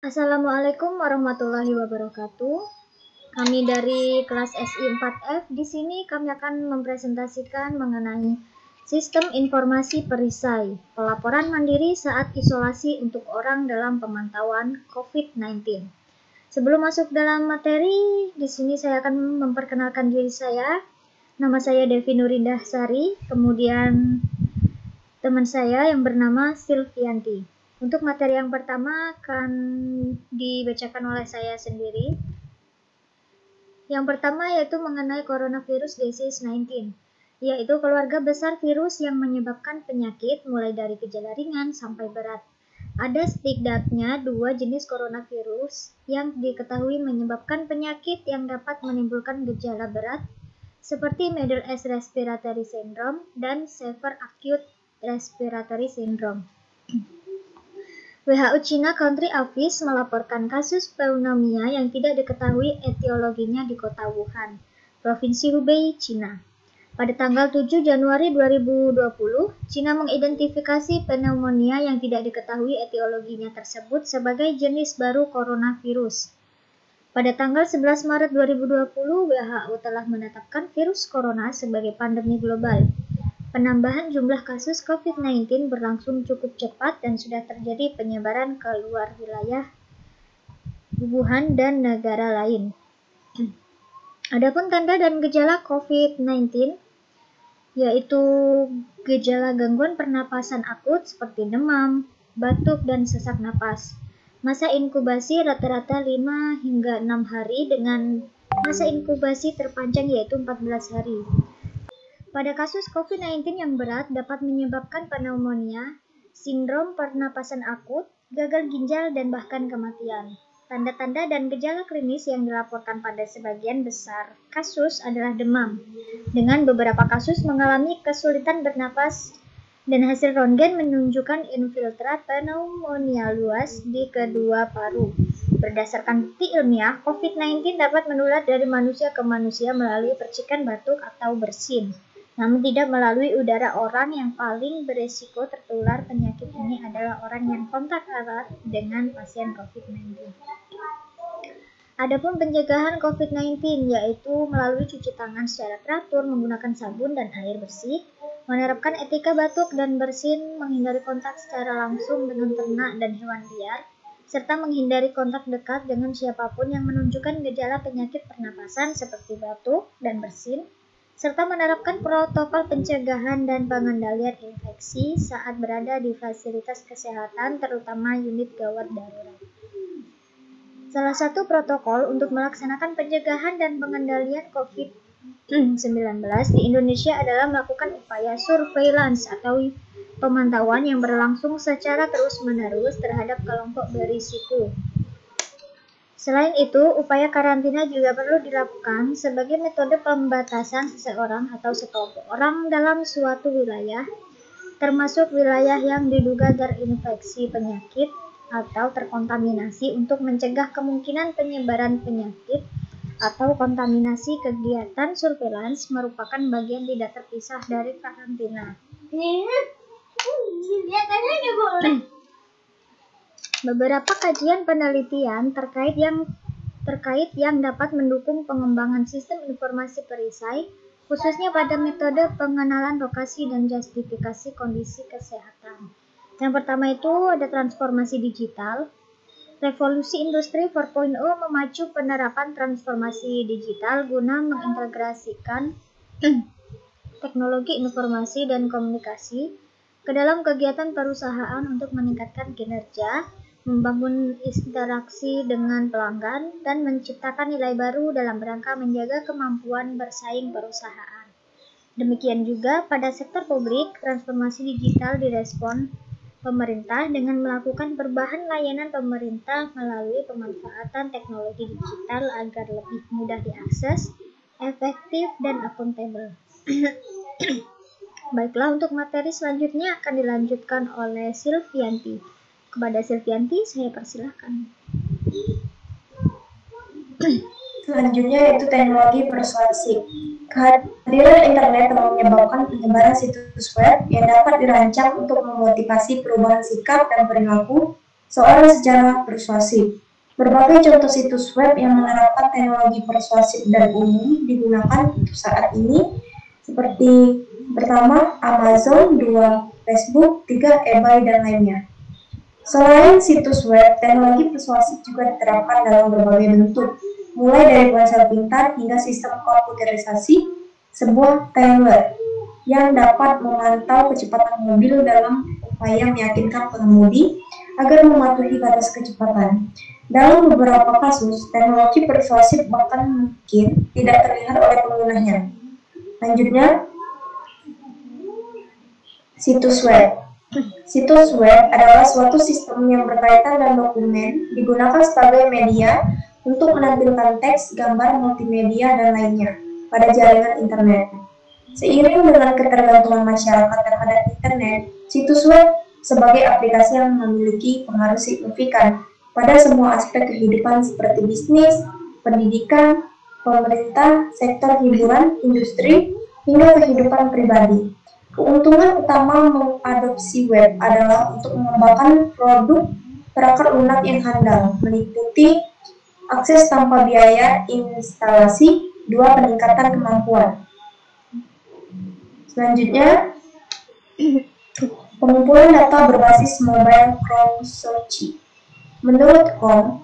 Assalamualaikum warahmatullahi wabarakatuh. Kami dari kelas SI 4F. Di sini kami akan mempresentasikan mengenai sistem informasi perisai, pelaporan mandiri saat isolasi untuk orang dalam pemantauan COVID-19. Sebelum masuk dalam materi, di sini saya akan memperkenalkan diri saya. Nama saya Devi Nurindah Sari, kemudian teman saya yang bernama Silvianti. Untuk materi yang pertama akan dibacakan oleh saya sendiri. Yang pertama yaitu mengenai coronavirus disease 19, yaitu keluarga besar virus yang menyebabkan penyakit mulai dari gejala ringan sampai berat. Ada setidaknya 2 jenis coronavirus yang diketahui menyebabkan penyakit yang dapat menimbulkan gejala berat, seperti Middle East Respiratory Syndrome dan Severe Acute Respiratory Syndrome. WHO China Country Office melaporkan kasus pneumonia yang tidak diketahui etiologinya di kota Wuhan, Provinsi Hubei, China. Pada tanggal 7 Januari 2020, China mengidentifikasi pneumonia yang tidak diketahui etiologinya tersebut sebagai jenis baru coronavirus. Pada tanggal 11 Maret 2020, WHO telah menetapkan virus corona sebagai pandemi global. Penambahan jumlah kasus COVID-19 berlangsung cukup cepat dan sudah terjadi penyebaran ke luar wilayah Wuhan dan negara lain. Adapun tanda dan gejala COVID-19 yaitu gejala gangguan pernapasan akut seperti demam, batuk, dan sesak napas. Masa inkubasi rata-rata 5 hingga 6 hari dengan masa inkubasi terpanjang yaitu 14 hari. Pada kasus COVID-19 yang berat dapat menyebabkan pneumonia, sindrom pernapasan akut, gagal ginjal, dan bahkan kematian. Tanda-tanda dan gejala klinis yang dilaporkan pada sebagian besar kasus adalah demam, dengan beberapa kasus mengalami kesulitan bernapas, dan hasil röntgen menunjukkan infiltrat pneumonia luas di kedua paru. Berdasarkan bukti ilmiah, COVID-19 dapat menular dari manusia ke manusia melalui percikan batuk atau bersin, namun tidak melalui udara. Orang yang paling beresiko tertular penyakit ini adalah orang yang kontak erat dengan pasien COVID-19. Adapun pencegahan COVID-19 yaitu melalui cuci tangan secara teratur menggunakan sabun dan air bersih, menerapkan etika batuk dan bersin, menghindari kontak secara langsung dengan ternak dan hewan liar, serta menghindari kontak dekat dengan siapapun yang menunjukkan gejala penyakit pernapasan seperti batuk dan bersin, serta menerapkan protokol pencegahan dan pengendalian infeksi saat berada di fasilitas kesehatan, terutama unit gawat darurat. Salah satu protokol untuk melaksanakan pencegahan dan pengendalian COVID-19 di Indonesia adalah melakukan upaya surveillance atau pemantauan yang berlangsung secara terus-menerus terhadap kelompok berisiko. Selain itu, upaya karantina juga perlu dilakukan sebagai metode pembatasan seseorang atau sekelompok orang dalam suatu wilayah, termasuk wilayah yang diduga terinfeksi penyakit atau terkontaminasi untuk mencegah kemungkinan penyebaran penyakit atau kontaminasi. Kegiatan surveillance merupakan bagian tidak terpisah dari karantina. Beberapa kajian penelitian terkait yang dapat mendukung pengembangan sistem informasi perisai, khususnya pada metode pengenalan lokasi dan justifikasi kondisi kesehatan. Yang pertama itu ada transformasi digital. Revolusi Industri 4.0 memacu penerapan transformasi digital guna mengintegrasikan teknologi informasi dan komunikasi ke dalam kegiatan perusahaan untuk meningkatkan kinerja, membangun interaksi dengan pelanggan, dan menciptakan nilai baru dalam rangka menjaga kemampuan bersaing perusahaan. Demikian juga pada sektor publik, transformasi digital direspon pemerintah dengan melakukan perubahan layanan pemerintah melalui pemanfaatan teknologi digital agar lebih mudah diakses, efektif, dan akuntabel. Baiklah, untuk materi selanjutnya akan dilanjutkan oleh Silvianti. Kepada Silvianti, saya persilahkan. Selanjutnya yaitu teknologi persuasif. Kehadiran internet telah menyebabkan penyebaran situs web yang dapat dirancang untuk memotivasi perubahan sikap dan perilaku seorang secara persuasif. Berbagai contoh situs web yang menerapkan teknologi persuasif dan umum digunakan untuk saat ini, seperti pertama Amazon, 2 Facebook, 3 eBay, dan lainnya. Selain situs web, teknologi persuasif juga diterapkan dalam berbagai bentuk, mulai dari ponsel pintar hingga sistem komputerisasi, sebuah timer yang dapat memantau kecepatan mobil dalam upaya meyakinkan pengemudi agar mematuhi batas kecepatan. Dalam beberapa kasus, teknologi persuasif bahkan mungkin tidak terlihat oleh penggunanya. Lanjutnya, situs web. Situs web adalah suatu sistem yang berkaitan dan dokumen digunakan sebagai media untuk menampilkan teks, gambar, multimedia, dan lainnya pada jaringan internet. Seiring dengan ketergantungan masyarakat terhadap internet, situs web sebagai aplikasi yang memiliki pengaruh signifikan pada semua aspek kehidupan seperti bisnis, pendidikan, pemerintah, sektor hiburan, industri, hingga kehidupan pribadi. Keuntungan utama mengadopsi web adalah untuk mengembangkan produk perangkat lunak yang handal, meliputi akses tanpa biaya instalasi, 2 peningkatan kemampuan. Selanjutnya, pengumpulan data berbasis mobile crowdsourcing. Menurut Com,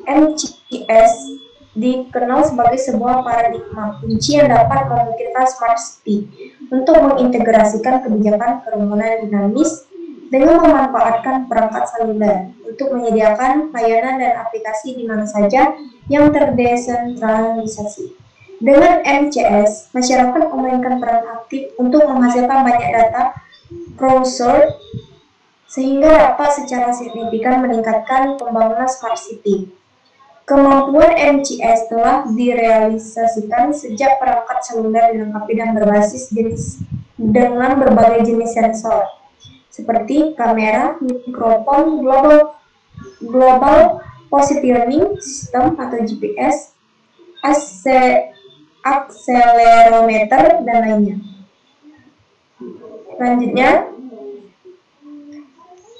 MCS dikenal sebagai sebuah paradigma kunci yang dapat memungkinkan smart city untuk mengintegrasikan kebijakan kerumunan dinamis dengan memanfaatkan perangkat seluler untuk menyediakan layanan dan aplikasi di mana saja yang terdesentralisasi. Dengan MCS, masyarakat memainkan peran aktif untuk menghasilkan banyak data crowdsourced sehingga dapat secara signifikan meningkatkan pembangunan smart city. Kemampuan MCS telah direalisasikan sejak perangkat seluler dilengkapi dan berbasis jenis dengan berbagai jenis sensor, seperti kamera, mikrofon, global positioning system atau GPS, akselerometer, dan lainnya. Selanjutnya,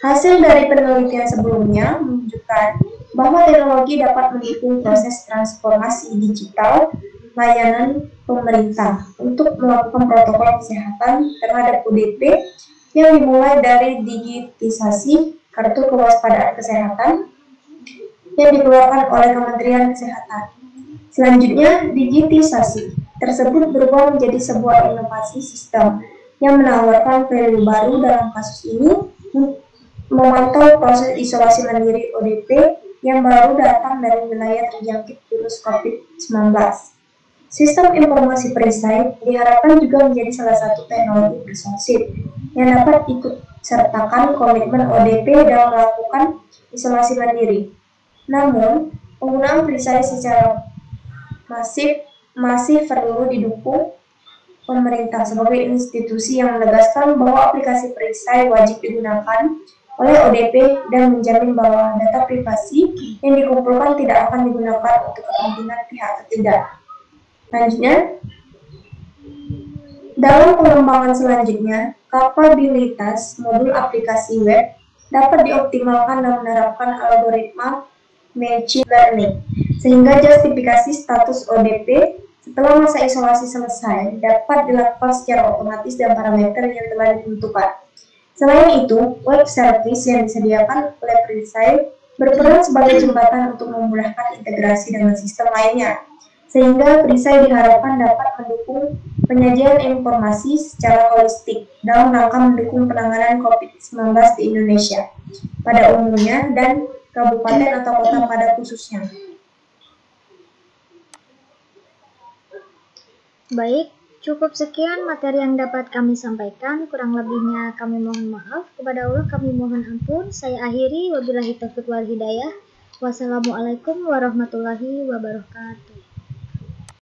hasil dari penelitian sebelumnya menunjukkan bahwa teknologi dapat mendukung proses transformasi digital layanan pemerintah untuk melakukan protokol kesehatan terhadap ODP yang dimulai dari digitisasi kartu kewaspadaan kesehatan yang dikeluarkan oleh Kementerian Kesehatan. Selanjutnya, digitisasi tersebut berubah menjadi sebuah inovasi sistem yang menawarkan value baru dalam kasus ini, memantau proses isolasi mandiri ODP yang baru datang dari wilayah terjangkit virus COVID-19. Sistem informasi perisai diharapkan juga menjadi salah satu teknologi persuasif yang dapat ikut sertakan komitmen ODP dalam melakukan isolasi mandiri. Namun, penggunaan perisai secara masih perlu didukung pemerintah sebagai institusi yang menegaskan bahwa aplikasi perisai wajib digunakan oleh ODP dan menjamin bahwa data privasi yang dikumpulkan tidak akan digunakan untuk kepentingan pihak ketiga. Selanjutnya, dalam pengembangan selanjutnya, kapabilitas modul aplikasi web dapat dioptimalkan dan menerapkan algoritma machine learning, sehingga justifikasi status ODP setelah masa isolasi selesai dapat dilakukan secara otomatis dan parameter yang telah ditentukan. Selain itu, web service yang disediakan oleh perisai berperan sebagai jembatan untuk memudahkan integrasi dengan sistem lainnya, sehingga perisai diharapkan dapat mendukung penyajian informasi secara holistik dalam rangka mendukung penanganan COVID-19 di Indonesia pada umumnya dan kabupaten atau kota pada khususnya. Baik, cukup sekian materi yang dapat kami sampaikan. Kurang lebihnya kami mohon maaf. Kepada Allah kami mohon ampun. Saya akhiri. Wabillahi taufiq wal hidayah. Wassalamualaikum warahmatullahi wabarakatuh.